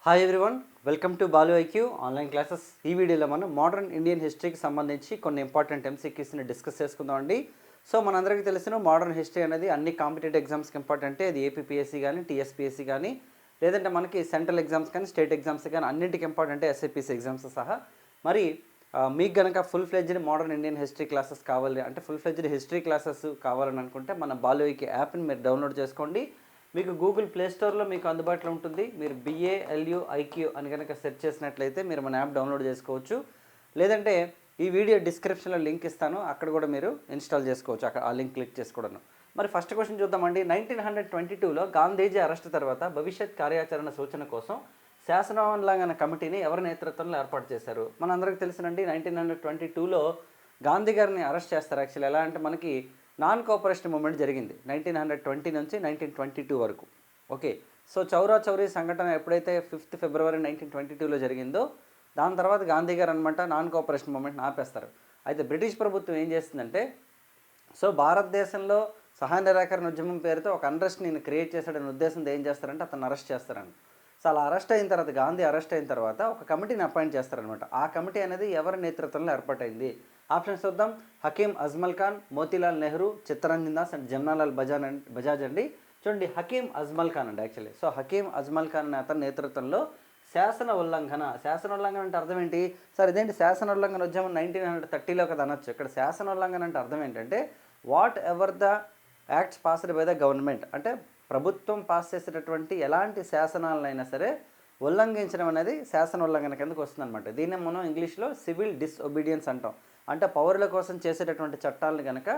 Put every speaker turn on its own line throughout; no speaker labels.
Hi everyone, welcome to Balu IQ online classes. ఈ వీడియోలో మనం మోడర్న్ ఇండియన్ హిస్టరీకి సంబంధించి కొన్ని ఇంపార్టెంట్ ఎంసీక్యూస్ని డిస్కస్ చేసుకుందామండి. సో మనందరికీ తెలిసిన మోడర్న్ హిస్టరీ అనేది అన్ని కాంపిటేటివ్ ఎగ్జామ్స్కి ఇంపార్టెంటే. అది ఏపీపీఎస్సీ కానీ, టీఎస్పీఎస్సీ కానీ, లేదంటే మనకి సెంట్రల్ ఎగ్జామ్స్ కానీ, స్టేట్ ఎగ్జామ్స్ కానీ అన్నింటికి ఇంపార్టెంటే, ఎస్ఐపీసీ ఎగ్జామ్స్ సహా. మరి మీకు కనుక full fledged modern Indian history classes కావాలి అంటే, ఫుల్ ఫ్లెడ్జ్డ్ హిస్టరీ క్లాసెస్ కావాలని అనుకుంటే మన బాలు ఐక్యూ యాప్ని మీరు డౌన్లోడ్ చేసుకోండి. మీకు గూగుల్ ప్లే స్టోర్లో మీకు అందుబాటులో ఉంటుంది. మీరు BALUIQ అని కనుక సెర్చ్ చేసినట్లయితే మీరు మన యాప్ డౌన్లోడ్ చేసుకోవచ్చు. లేదంటే ఈ వీడియో డిస్క్రిప్షన్లో లింక్ ఇస్తాను, అక్కడ కూడా మీరు ఇన్స్టాల్ చేసుకోవచ్చు, అక్కడ ఆ లింక్ క్లిక్ చేసుకోవడం. మరి ఫస్ట్ క్వశ్చన్ చూద్దామండి. 1922లో గాంధీజీ అరెస్ట్ తర్వాత భవిష్యత్ కార్యాచరణ సూచన కోసం శాసనోల్లంఘన కమిటీని ఎవరి నేతృత్వంలో ఏర్పాటు చేశారు? మనందరికీ తెలిసినండి, 1922లో గాంధీ గారిని అరెస్ట్ చేస్తారు. యాక్చువల్లీ ఎలా అంటే మనకి నాన్ కోఆపరేషన్ మూమెంట్ జరిగింది 1920 నుంచి 1922 వరకు. ఓకే, సో చౌరా చౌరీ సంఘటన ఎప్పుడైతే 5 ఫిబ్రవరి 1922లో జరిగిందో దాని తర్వాత గాంధీ గారు అనమాట నాన్ కోఆపరేషన్ మూమెంట్ని ఆపేస్తారు. అయితే బ్రిటిష్ ప్రభుత్వం ఏం చేస్తుందంటే, సో భారతదేశంలో సహాయ నిరాకరణ ఉద్యమం పేరుతో ఒక అరెస్ట్ని క్రియేట్ చేశాడనే ఉద్దేశంతో ఏం చేస్తారంటే అతను అరెస్ట్ చేస్తారని. సో అలా అరెస్ట్ అయిన తర్వాత, గాంధీ అరెస్ట్ అయిన తర్వాత ఒక కమిటీని అపాయింట్ చేస్తారనమాట. ఆ కమిటీ అనేది ఎవరి నేతృత్వంలో ఏర్పాటైంది? ఆప్షన్స్ చూద్దాం. హకీం అజ్మల్ ఖాన్, మోతీలాల్ నెహ్రూ, చిత్తరంజన్ దాస్ అండ్ జమ్నాలాల్ బజాజ్ అండి. చూడండి, హకీం అజ్మల్ ఖాన్ అండి యాక్చువల్లీ. సో హకీం అజ్మల్ ఖాన్ అనే అతని నేతృత్వంలో శాసన ఉల్లంఘన అంటే అర్థం ఏంటి సార్? ఇదేంటి శాసన ఉల్లంఘన ఉద్యమం 1930లో కదా అనొచ్చు. ఇక్కడ శాసన ఉల్లంఘన అంటే అర్థం ఏంటంటే what ever the acts passed by the government, అంటే ప్రభుత్వం పాస్ చేసేటటువంటి ఎలాంటి శాసనాలైనా సరే ఉల్లంఘించడం అనేది శాసన ఉల్లంఘన కిందకు వస్తుంది అనమాట. దీన్ని మనం ఇంగ్లీష్లో సివిల్ డిస్ఒబీడియన్స్ అంటాం. అంటే పౌరుల కోసం చేసేటటువంటి చట్టాలను కనుక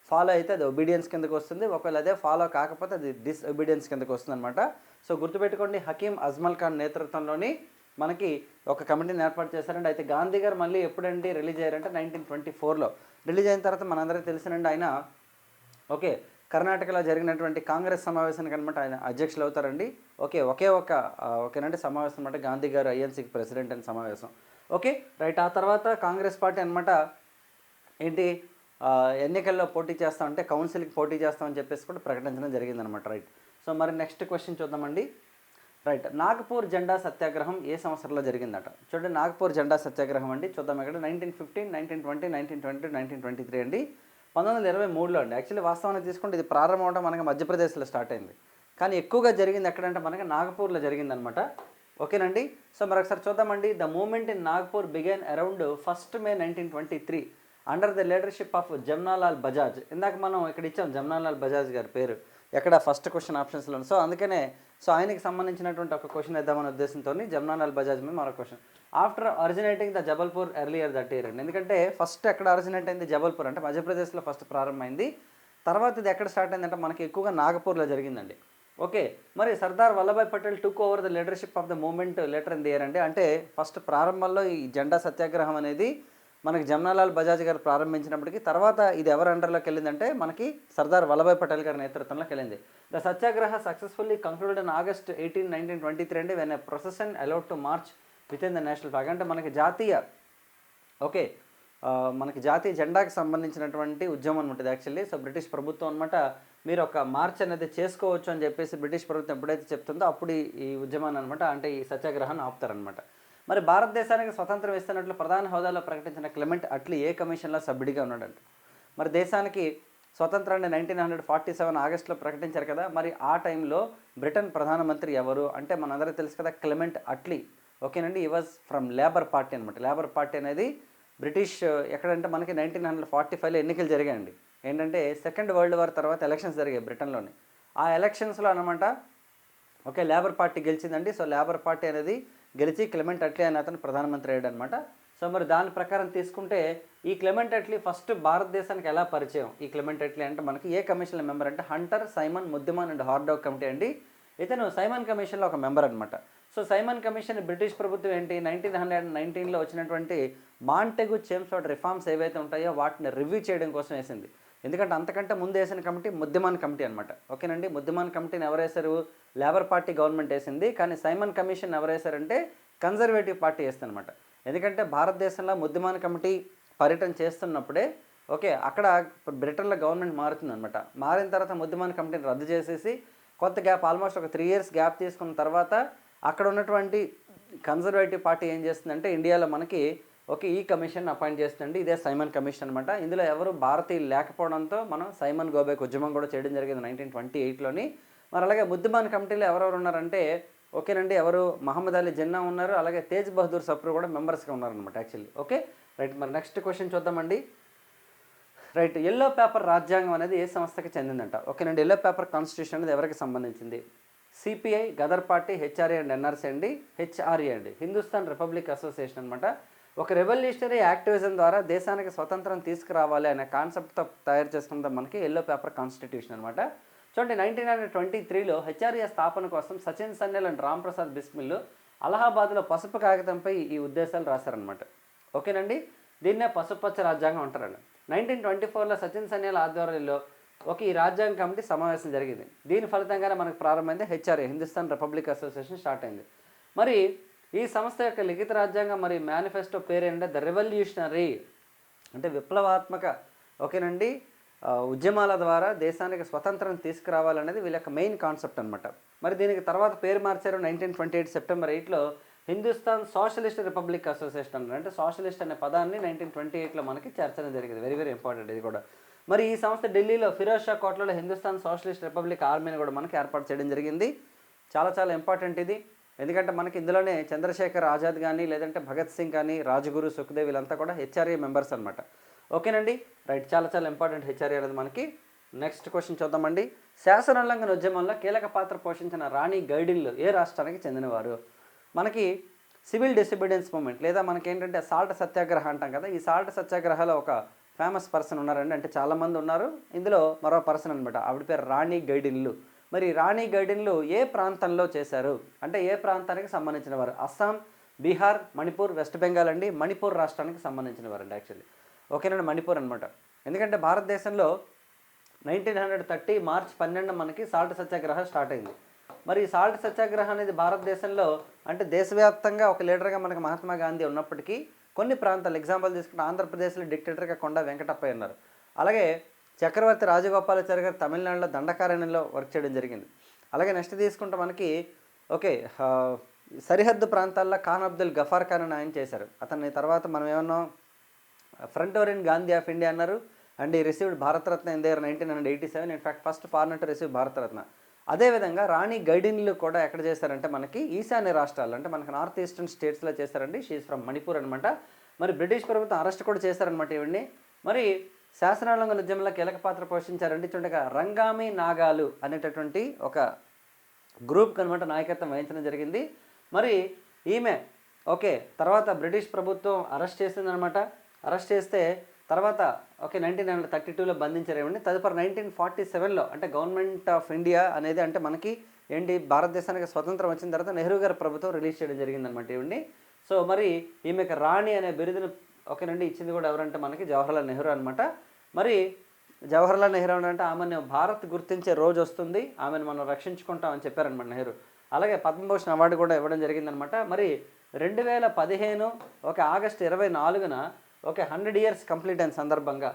ఫాలో అయితే అది ఒబీడియన్స్ కిందకు వస్తుంది, ఒకవేళ అదే ఫాలో కాకపోతే అది డిస్ఒబీడియన్స్ కిందకు వస్తుంది అనమాట. సో గుర్తుపెట్టుకోండి, హకీం అజ్మల్ ఖాన్ నేతృత్వంలోని మనకి ఒక కమిటీని ఏర్పాటు చేశారండి. అయితే గాంధీ గారు మళ్ళీ ఎప్పుడండి రిలీజ్ అయ్యారంటే 1924లో రిలీజ్ అయిన తర్వాత మనందరికీ తెలిసినండి ఆయన ఓకే కర్ణాటకలో జరిగినటువంటి కాంగ్రెస్ సమావేశానికి అనమాట ఆయన అధ్యక్షులు అవుతారండి. ఓకేనండి సమావేశం అనమాట, గాంధీ గారు INCకి ప్రెసిడెంట్ అయిన సమావేశం. Okay right. ఆ తర్వాత కాంగ్రెస్ పార్టీ అనమాట ఏంటి ఎన్నికల్లో పోటీ చేస్తామంటే కౌన్సిల్కి పోటీ చేస్తామని చెప్పేసి కూడా ప్రకటించడం జరిగిందనమాట. రైట్. సో మరి నెక్స్ట్ క్వశ్చన్ చూద్దామండి. రైట్, నాగపూర్ జెండా సత్యాగ్రహం ఏ సంవత్సరంలో జరిగిందట? చూడండి, నాగపూర్ జెండా సత్యాగ్రహం అండి. చూద్దాం ఇక్కడ 1915, 1920, 1920, 1923 అండి. 1923లో అండి. యాక్చువల్లీ వాస్తవాన్ని తీసుకుంటే ఇది ప్రారంభం అవడం మనకి మధ్యప్రదేశ్లో స్టార్ట్ అయింది, కానీ ఎక్కువగా జరిగింది ఎక్కడంటే మనకి నాగపూర్లో జరిగిందనమాట. ఓకేనండి. సో మరొకసారి చూద్దామండి. The movement in Nagpur began around 1 May 1923 under the leadership of Jamnalal Bajaj. ఇందాక మనం ఇక్కడ ఇచ్చాం జమ్నాలాల్ బజాజ్ గారి పేరు ఎక్కడ ఫస్ట్ క్వశ్చన్ ఆప్షన్స్లో. సో అందుకనే ఆయనకి సంబంధించినటువంటి ఒక క్వశ్చన్ ఇద్దామనే ఉద్దేశంతో జమ్నాలాల్ బజాజ్ మీద మరొక question. After originating the Jabalpur earlier that year అండి. ఎందుకంటే ఫస్ట్ ఎక్కడ ఆరిజినేట్ అయింది? జబల్పూర్, అంటే మధ్యప్రదేశ్లో ఫస్ట్ ప్రారంభమైంది. తర్వాత ఇది ఎక్కడ స్టార్ట్ అయిందంటే మనకి ఎక్కువగా నాగపూర్లో జరిగిందండి. ఓకే, మరి Sardar Vallabhbhai Patel took over the leadership of the movement later in the year అండి. అంటే ఫస్ట్ ప్రారంభంలో ఈ జెండా సత్యాగ్రహం అనేది మనకి జమ్నాలాల్ బజాజ్ గారు ప్రారంభించినప్పటికీ తర్వాత ఇది ఎవరి అండర్లోకి వెళ్ళిందంటే మనకి సర్దార్ వల్లభాయ్ పటేల్ గారి నేతృత్వంలోకి వెళ్ళింది. The Satyagraha successfully concluded in August 18, 1923 అండి. When a procession allowed to March with in the national flag. అంటే మనకి జాతీయ జెండాకి సంబంధించినటువంటి ఉద్యమం అనమాట యాక్చువల్లీ. సో బ్రిటిష్ ప్రభుత్వం అనమాట మీరు ఒక మార్చ్ అనేది చేసుకోవచ్చు అని చెప్పేసి బ్రిటిష్ ప్రభుత్వం ఎప్పుడైతే చెప్తుందో అప్పుడు ఈ ఉద్యమాన్ని అనమాట, అంటే ఈ సత్యాగ్రహాన్ని ఆపుతారనమాట. మరి భారతదేశానికి స్వతంత్రం ఇస్తున్నట్లు ప్రధాన హోదాలో ప్రకటించిన క్లెమెంట్ అట్లీ ఏ కమిషన్లో సభ్యుడిగా ఉన్నాడంట? మరి దేశానికి స్వతంత్రాన్ని 1947 ఆగస్టులో ప్రకటించారు కదా, మరి ఆ టైంలో బ్రిటన్ ప్రధానమంత్రి ఎవరు అంటే మనందరికీ తెలుసు కదా, క్లెమెంట్ అట్లీ. ఓకేనండి, ఈ వాజ్ ఫ్రమ్ లేబర్ పార్టీ అనమాట. లేబర్ పార్టీ అనేది బ్రిటిష్ ఎక్కడంటే మనకి 1945లో ఎన్నికలు జరిగాయండి. ఏంటంటే సెకండ్ వరల్డ్ వార్ తర్వాత ఎలక్షన్స్ జరిగాయి బ్రిటన్లోని. ఆ ఎలక్షన్స్లో అనమాట లేబర్ పార్టీ గెలిచిందండి. సో లేబర్ పార్టీ అనేది గెలిచి క్లెమెంట్ అట్లీ అనే అతను ప్రధానమంత్రి అయ్యాడు అనమాట. సో మరి దాని ప్రకారం తీసుకుంటే ఈ క్లెమెంట్ అట్లీ ఫస్ట్ భారతదేశానికి ఎలా పరిచయం? ఈ క్లెమెంట్ అట్లీ అంటే మనకి ఏ కమిషన్ మెంబర్ అంటే హంటర్, సైమన్, ముద్దిమాన్ అండ్ హార్డోక్ కమిటీ అండి. ఇతను సైమన్ కమిషన్లో ఒక మెంబర్ అనమాట. సో సైమన్ కమిషన్ బ్రిటిష్ ప్రభుత్వం ఏంటి 1919లో వచ్చినటువంటి మాంటెగు చేమ్స్ఫోర్డ్ రిఫార్మ్స్ ఏవైతే ఉంటాయో వాటిని రివ్యూ చేయడం కోసం వేసింది. ఎందుకంటే అంతకంటే ముందు వేసిన కమిటీ ముద్దిమాన్ కమిటీ అనమాట. ఓకేనండి, ముద్దిమాన్ కమిటీని ఎవరు వేశారు? లేబర్ పార్టీ గవర్నమెంట్ వేసింది. కానీ సైమన్ కమిషన్ ఎవరు వేశారంటే కన్జర్వేటివ్ పార్టీ వేస్తుంది అనమాట. ఎందుకంటే భారతదేశంలో ముద్దిమాన్ కమిటీ పర్యటన చేస్తున్నప్పుడే అక్కడ బ్రిటన్లో గవర్నమెంట్ మారుతుంది అనమాట. మారిన తర్వాత ముద్దిమాన్ కమిటీని రద్దు చేసేసి కొంత గ్యాప్, ఆల్మోస్ట్ ఒక 3 years గ్యాప్ తీసుకున్న తర్వాత అక్కడ ఉన్నటువంటి కన్జర్వేటివ్ పార్టీ ఏం చేస్తుందంటే ఇండియాలో మనకి ఈ కమిషన్ అపాయింట్ చేస్తుందండి. ఇదే సైమన్ కమిషన్ అనమాట. ఇందులో ఎవరు భారతీయులు లేకపోవడంతో మనం సైమన్ గోబెక్ ఉద్యమం కూడా చేయడం జరిగింది 1928లోని. మరి అలాగే ముద్దుబాన్ కమిటీలో ఎవరెవరు ఉన్నారంటే ఓకేనండి, ఎవరు మహమ్మద్ అలీ జిన్నా ఉన్నారు, అలాగే తేజ్ బహదూర్ సప్రు కూడా మెంబర్స్గా ఉన్నారనమాట యాక్చువల్లీ. ఓకే రైట్, మరి నెక్స్ట్ క్వశ్చన్ చూద్దామండి. రైట్, ఎల్లో పేపర్ రాజ్యాంగం అనేది ఏ సంస్థకి చెందిందంట? ఓకేనండి, ఎల్లో పేపర్ కాన్స్టిట్యూషన్ అనేది ఎవరికి సంబంధించింది? CPI, Ghadar party, HRA and NRC అండి. హెచ్ఆర్ఏ అండి, హిందుస్థాన్ రిపబ్లిక్ అసోసియేషన్ అనమాట. ఒక రెవల్యూషనరీ యాక్టివిజం ద్వారా దేశానికి స్వతంత్రం తీసుకురావాలి అనే కాన్సెప్ట్తో తయారు చేసుకుందాం మనకి ఎల్లో పేపర్ కాన్స్టిట్యూషన్ అనమాట. చూడండి, 1923లో హెచ్ఆర్ఏ స్థాపన కోసం సచిన్ సన్నెల్ అండ్ రామ్ ప్రసాద్ బిస్మిల్ అలహాబాద్లో పసుపు కాగితంపై ఈ ఉద్దేశాలు రాశారనమాట. ఓకేనండి, దీన్నే పసుపచ్చ రాజ్యాంగం అంటారండి. 1924లో సచిన్ సన్నెల్ ఆధ్వర్యంలో ఈ రాజ్యాంగ కమిటీ సమావేశం జరిగింది. దీని ఫలితంగానే మనకు ప్రారంభమైంది HRA, Hindustan republic association start అయింది. మరి ఈ సంస్థ యొక్క లిఖిత రాజ్యాంగం మరి మేనిఫెస్టో పేరేంటే ద రెవల్యూషనరీ, అంటే విప్లవాత్మక ఓకేనండి ఉద్యమాల ద్వారా దేశానికి స్వతంత్రం తీసుకురావాలనేది వీళ్ళ యొక్క మెయిన్ కాన్సెప్ట్ అనమాట. మరి దీనికి తర్వాత పేరు మార్చారు 1928 సెప్టెంబర్ 8లో హిందుస్థాన్ సోషలిస్ట్ రిపబ్లిక్ అసోసియేషన్ అన్నారు. అంటే సోషలిస్ట్ అనే పదాన్ని 1928లో మనకి చేర్చడం జరిగింది. వెరీ వెరీ ఇంపార్టెంట్ ఇది కూడా. మరి ఈ సంస్థ ఢిల్లీలో ఫిరోజ్ షా కోటలో హిందుస్థాన్ సోషలిస్ట్ రిపబ్లిక్ ఆర్మీని కూడా మనకి ఏర్పాటు చేయడం జరిగింది. చాలా చాలా ఇంపార్టెంట్ ఇది, ఎందుకంటే మనకి ఇందులోనే చంద్రశేఖర్ ఆజాద్ కానీ లేదంటే భగత్ సింగ్ కానీ రాజ్గురు సుఖ్దేవ్ వీళ్ళంతా కూడా హెచ్ఆర్ఏ మెంబర్స్ అనమాట. ఓకేనండి రైట్, చాలా చాలా ఇంపార్టెంట్ హెచ్ఆర్ఏ అనేది మనకి. నెక్స్ట్ క్వశ్చన్ చూద్దామండి. శాసనోల్లంఘన ఉద్యమంలో కీలక పాత్ర పోషించిన రాణి గైడిన్లు ఏ రాష్ట్రానికి చెందినవారు? మనకి సివిల్ డిసొబీడియన్స్ మూమెంట్ లేదా మనకి ఏంటంటే సాల్ట్ సత్యాగ్రహ అంటాం కదా, ఈ సాల్ట్ సత్యాగ్రహలో ఒక ఫేమస్ పర్సన్ ఉన్నారండి, అంటే చాలామంది ఉన్నారు, ఇందులో మరో పర్సన్ అనమాట, ఆవిడ పేరు రాణి గైడిన్లు. మరి రాణి గైడిన్లు ఏ ప్రాంతంలో చేశారు అంటే ఏ ప్రాంతానికి సంబంధించిన వారు? అస్సాం, బీహార్, మణిపూర్, వెస్ట్ బెంగాల్ అండి. మణిపూర్ రాష్ట్రానికి సంబంధించిన వారండి యాక్చువల్లీ. ఓకేనండి, మణిపూర్ అనమాట. ఎందుకంటే భారతదేశంలో 1930 మార్చ్ 12 మనకి సాల్ట్ సత్యాగ్రహం స్టార్ట్ అయింది. మరి ఈ సాల్ట్ సత్యాగ్రహం అనేది భారతదేశంలో అంటే దేశవ్యాప్తంగా ఒక లీడర్గా మనకి మహాత్మా గాంధీ ఉన్నప్పటికీ కొన్ని ప్రాంతాలు ఎగ్జాంపుల్ తీసుకుంటే ఆంధ్రప్రదేశ్లో డిక్టేటర్గా కొండా వెంకటప్పయ్య ఉన్నారు. అలాగే చక్రవర్తి రాజగోపాలాచారి గారు తమిళనాడులో దండకారణ్యంలో వర్క్ చేయడం జరిగింది. అలాగే నెక్స్ట్ తీసుకుంటే మనకి సరిహద్దు ప్రాంతాల్లో ఖాన్ అబ్దుల్ గఫార్ ఖాన్ అని ఆయన చేశారు. అతన్ని తర్వాత మనం ఏమన్నాం ఫ్రంటోరియన్ గాంధీ ఆఫ్ ఇండియా అన్నారు. అండ్ ఈ received Bharat Ratna in there 1987. In fact first foreigner to receive Bharat Ratna. అదేవిధంగా రాణి గైడిన్లు కూడా ఎక్కడ చేశారంటే మనకి ఈశాన్య రాష్ట్రాలు అంటే మనకి నార్త్ ఈస్టర్న్ స్టేట్స్లో చేశారండి. షీఈస్ ఫ్రమ్ మణిపూర్ అనమాట. మరి బ్రిటిష్ ప్రభుత్వం అరెస్ట్ కూడా చేశారనమాట ఈవిడ్ని. మరి శాసనోల్లంఘన ఉద్యమంలో కీలక పాత్ర పోషించారండి. చూడగా రంగామి నాగాలు అనేటటువంటి ఒక గ్రూప్కి అనమాట నాయకత్వం వహించడం జరిగింది. మరి ఈమె తర్వాత బ్రిటిష్ ప్రభుత్వం అరెస్ట్ చేసిందనమాట. అరెస్ట్ చేస్తే తర్వాత 1932లో బంధించారేమండి. తదుపరి 1947లో అంటే గవర్నమెంట్ ఆఫ్ ఇండియా అనేది అంటే మనకి భారతదేశానికి స్వతంత్రం వచ్చిన తర్వాత నెహ్రూ గారి ప్రభుత్వం రిలీజ్ చేయడం జరిగిందనమాట ఈవిడ్ని. సో మరి ఈమెకు రాణి అనే బిరుదును ఇచ్చింది కూడా ఎవరంటే మనకి జవహర్లాల్ నెహ్రూ అనమాట. మరి జవహర్లాల్ నెహ్రూ అంటే ఆమెను భారత్ గుర్తించే రోజు వస్తుంది, ఆమెను మనం రక్షించుకుంటామని చెప్పారనమాట నెహ్రూ. అలాగే పద్మభూషణ్ అవార్డు కూడా ఇవ్వడం జరిగిందనమాట. మరి 2015 ఆగస్టు 24న 100 years కంప్లీట్ అయిన సందర్భంగా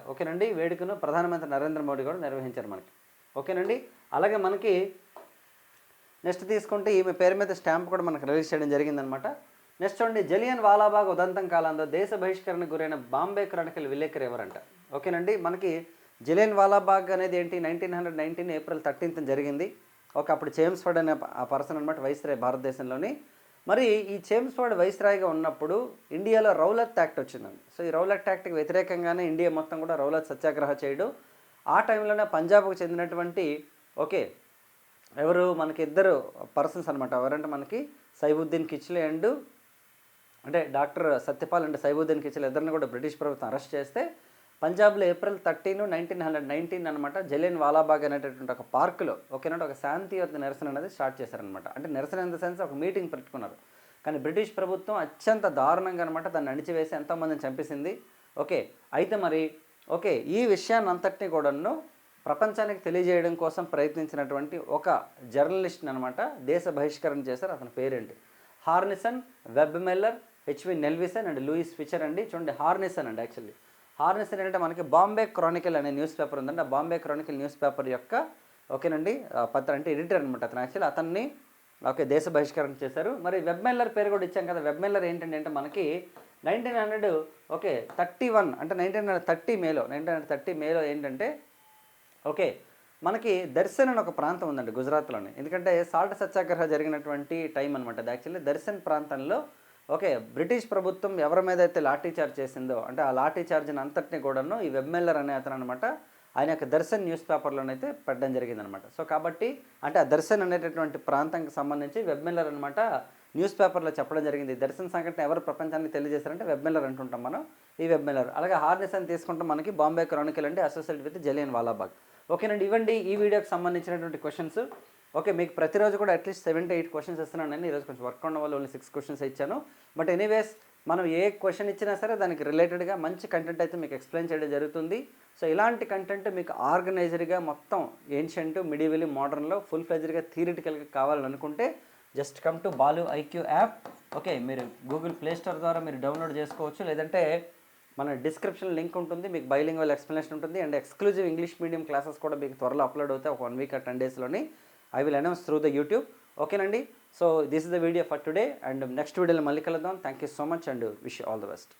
వేడుకను ప్రధానమంత్రి నరేంద్ర మోడీ కూడా నిర్వహించారు మనకి. అలాగే మనకి నెక్స్ట్ తీసుకుంటే ఈమె పేరు మీద స్టాంప్ కూడా మనకు రిలీజ్ చేయడం జరిగిందనమాట. నెక్స్ట్ చూడండి, జలియన్ వాలాబాగ్ ఉదంతం కాలంలో దేశ బహిష్కరణకు గురైన బాంబే క్రానికల్ విలేకరు ఎవరంట? మనకి జలియన్ వాలాబాగ్ అనేది ఏంటి 1919 ఏప్రిల్ 13th జరిగింది. అప్పుడు చేమ్స్ఫర్డ్ అనే ఆ పర్సన్ అనమాట వైస్రాయ్ భారతదేశంలోని. మరి ఈ చేమ్స్ఫర్డ్ వైస్రాయ్గా ఉన్నప్పుడు ఇండియాలో రౌలత్ యాక్ట్ వచ్చిందండి. సో ఈ రౌలత్ యాక్ట్కి వ్యతిరేకంగానే ఇండియా మొత్తం కూడా రౌలత్ సత్యాగ్రహ చేయడం. ఆ టైంలోనే పంజాబ్కు చెందినటువంటి ఎవరు మనకి ఇద్దరు పర్సన్స్ అనమాట. ఎవరంటే మనకి Saibuddin కిచ్లే and doctor Satyapal and Saibuddin కిచ్లే ఇద్దరిని కూడా బ్రిటిష్ ప్రభుత్వం అరెస్ట్ చేస్తే పంజాబ్లో ఏప్రిల్ 13, 1919 అనమాట జలియన్ వాలాబాగ్ అనేటటువంటి ఒక పార్కులో ఒక శాంతియుత నిరసన అనేది స్టార్ట్ చేశారనమాట. అంటే నిరసన ఇన్ ద సెన్స్ ఒక మీటింగ్ పెట్టుకున్నారు. కానీ బ్రిటిష్ ప్రభుత్వం అత్యంత దారుణంగా అనమాట దాన్ని అణిచివేసి ఎంతోమందిని చంపేసింది. అయితే మరి ఈ విషయాన్ని అంతటినీ కూడాను ప్రపంచానికి తెలియజేయడం కోసం ప్రయత్నించినటువంటి ఒక జర్నలిస్ట్ని అనమాట దేశ బహిష్కరణ చేశారు. అతని పేరేంటి? హార్నిసన్, వెబ్ మెల్లర్, హెచ్వి నెల్విసన్ అండ్ లూయిస్ ఫిచర్ అండి. చూడండి, హార్నిసన్ అండి. యాక్చువల్లీ హార్నిసన్ ఏంటంటే మనకి బాంబే క్రానికల్ అనే న్యూస్ పేపర్ ఉందండి. ఆ బాంబే క్రానికల్ న్యూస్ పేపర్ యొక్క అంటే ఎడిటర్ అనమాట అతను. యాక్చువల్లీ అతన్ని ఓకే, దేశ బహిష్కరణ చేశారు. మరి వెబ్ మెల్లర్ పేరు కూడా ఇచ్చాం కదా. వెబ్ మెల్లర్ ఏంటంటే అంటే మనకి 1900 ఓకే 31 అంటే 1930 మేలో ఏంటంటే ఓకే మనకి దర్శన్ అని ఒక ప్రాంతం ఉందండి గుజరాత్లోని. ఎందుకంటే సాల్ట్ సత్యాగ్రహ జరిగినటువంటి టైం అనమాట అది. యాక్చువల్లీ దర్శన్ ప్రాంతంలో ఓకే బ్రిటిష్ ప్రభుత్వం ఎవరి మీద అయితే లాఠీ చార్జ్ చేసిందో అంటే ఆ లాఠీ చార్జ్ని అంతటిని కూడాను ఈ వెబ్ మెల్లర్ అనే అతను అనమాట ఆయన యొక్క దర్శన్ న్యూస్ పేపర్లోనైతే పెట్టడం జరిగిందనమాట. సో కాబట్టి అంటే ఆ దర్శన్ అనేటటువంటి ప్రాంతానికి సంబంధించి వెబ్ మెల్లర్ అనమాట న్యూస్ పేపర్లో చెప్పడం జరిగింది. దర్శన్ సంఘటన ఎవరు ప్రపంచానికి తెలియజేశారంటే వెబ్ మెల్లర్ అంటుంటాం మనం, ఈ వెబ్ మెల్లర్. అలాగే హార్నెస్ అని తీసుకుంటే మనకి బాంబే క్రానికల్ అంటే అసోసియేట్ విత్ జలియన్ వాలాబాగ్. ఓకేనండి, ఇవ్వండి ఈ వీడియోకి సంబంధించినటువంటి క్వశ్చన్స్. ఓకే, మీకు ప్రతిరోజు కూడా అట్లీస్ట్ 7 to 8 క్వశ్చన్స్ ఇస్తున్నాను. ఈరోజు కొంచెం వర్క్ ఉన్న వాళ్ళు ఓన్లీ 6 క్వశ్చన్స్ ఇచ్చాను. బట్ ఎనీవేస్ మనం ఏ క్వశ్చన్ ఇచ్చినా సరే దానికి రిలేటెడ్గా మంచి కంటెంట్ అయితే మీకు ఎక్స్ప్లెయిన్ చేయడం జరుగుతుంది. సో ఇలాంటి కంటెంట్ మీకు ఆర్గనైజర్గా మొత్తం ఏన్షియంట్, మిడివల్, మోడర్న్లో ఫుల్ ఫ్లెజ్డ్గా థియరిటికల్గా కావాలని అనుకుంటే just come to Balu IQ app. Okay, మీరు గూగుల్ ప్లే స్టోర్ ద్వారా మీరు డౌన్లోడ్ చేసుకోవచ్చు, లేదంటే మన డిస్క్రిప్షన్ లింక్ ఉంటుంది, మీకు బైలింగ్వల్ ఎక్స్ప్లెనేషన్ ఉంటుంది. And exclusive English medium classes కూడా మీకు త్వరలో అప్లోడ్ అవుతాయి, ఒక 1 week or 10 daysలోని. I will announce through the YouTube. ఓకేనండి, so this is the video for today and next వీడియోలో మళ్ళీ కలుద్దాం. Thank you so much and wish all the best.